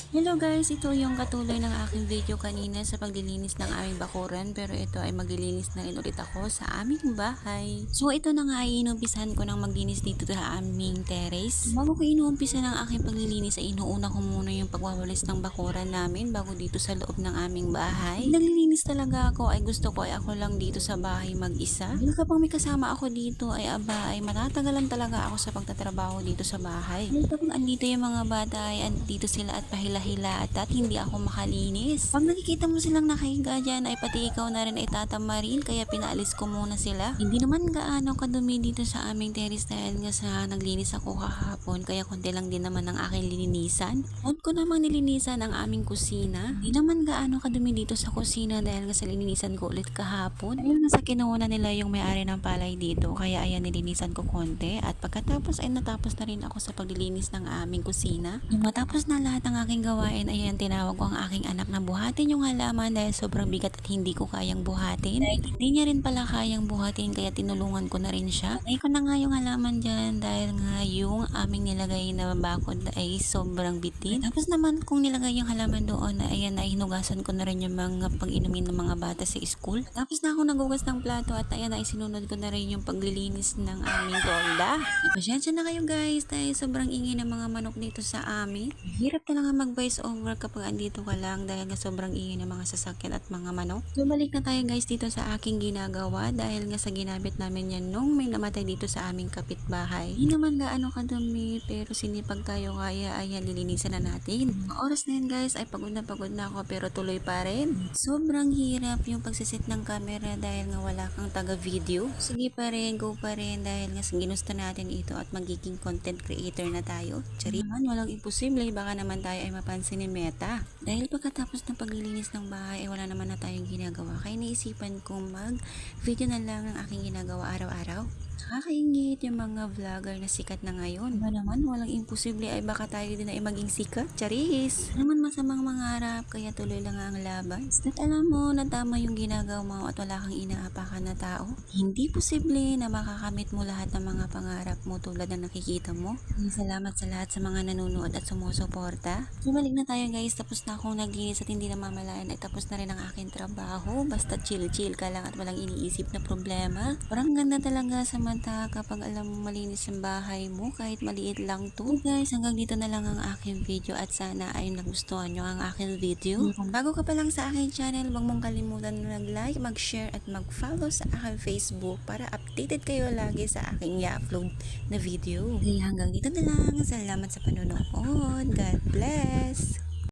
Hello guys, ito yung katuloy ng aking video kanina sa paglilinis ng aming bakuran, pero ito ay maglilinis na rin ulit ako sa aming bahay. So ito na nga ay inumpisahan ko ng maglinis dito sa aming terrace. Bago ko inuumpisa ng aking paglilinis ay inuuna ko muna yung pagwawalis ng bakuran namin bago dito sa loob ng aming bahay. Naglilinis talaga ako ay gusto ko ay ako lang dito sa bahay mag-isa. Dahil kapag may kasama ako dito ay ay matatagalan talaga ako sa pagtatrabaho dito sa bahay. Dahil kapag andito yung mga bata ay andito sila at pahila-hila at hindi ako makalinis. Pag nakikita mo silang nakahiga dyan ay pati ikaw na rin ay tatama rin kaya pinaalis ko muna sila. Hindi naman gaano kadumi dito sa aming terrace dahil nga sa naglinis ako kahapon kaya konti lang din naman ang aking linisan. Huwag ko namang nilinisan ang aming kusina. Hindi naman gaano kadumi dito sa kusina dahil nga sa linisan ko ulit kahapon. Dahil nga sa kinuha nila yung may-ari ng palay dito kaya ayan nilinisan ko konti at pagkatapos ay natapos na rin ako sa paglilinis ng aming kusina. Nung matapos na lahat ng aking gawain, ayan tinawag ko ang aking anak na buhatin yung halaman dahil sobrang bigat at hindi ko kayang buhatin. Dahil hindi niya rin pala kayang buhatin kaya tinulungan ko na rin siya. Ay ko na nga yung halaman dyan dahil nga yung aming nilagay na bakod ay sobrang bitin. Tapos naman kung nilagay yung halaman doon, ayan na hinugasan ko na rin yung mga pang-inumin ng mga bata sa school. Tapos na ako nagugas ng plato at ayan ay sinunod ko na rin yung paglilinis ng aming tolda. Pasensya na kayo guys dahil sobrang ingay ng mga manok dito sa amin. Hirap talaga mag voice over kapag andito ka lang dahil nga sobrang ingay ng mga sasakyan at mga manok. So balik na tayo guys dito sa aking ginagawa dahil nga sa ginabit namin yan nung may namatay dito sa aming kapitbahay. Hindi naman gaano kadumi pero sinipag tayo kaya ayan lilinisan na natin. Mga oras na yan guys ay pagod na ako pero tuloy pa rin. Sobrang hirap yung pagsisit ng camera dahil nga wala kang taga video. Sige pa rin, go pa rin dahil nga ginusto natin ito at magiging content creator na tayo. Tsari naman, walang imposible, baka naman tayo ay mapansin ni Meta. Dahil pagkatapos ng paglilinis ng bahay ay wala naman na tayong ginagawa kaya naisipan kong mag video na lang ng aking ginagawa araw-araw. Nakakaingit yung mga vlogger na sikat na ngayon. Diba naman, walang imposible ay baka tayo din ay maging sikat. Charis! Naman masamang mangarap, kaya tuloy lang ang laban. At alam mo na tama yung ginagawa mo at wala kang inaapakan na tao. Hindi posible na makakamit mo lahat ng mga pangarap mo tulad na nakikita mo. Salamat sa lahat sa mga nanonood at sumusuporta. Bumalik na tayo guys, tapos na akong naglinis at hindi na mamalayan ay tapos na rin ang aking trabaho. Basta chill-chill ka lang at walang iniisip na problema. Parang ganda talaga sa mata kapag alam mo malinis ang bahay mo kahit maliit lang to. So guys, hanggang dito na lang ang aking video at sana ay nagustuhan nyo ang aking video. Kung bago ka pa lang sa aking channel, huwag mong kalimutan na mag-like, mag-share at mag-follow sa aking Facebook para updated kayo lagi sa aking i-upload na video. Kaya hanggang dito na lang. Salamat sa panonood. God bless!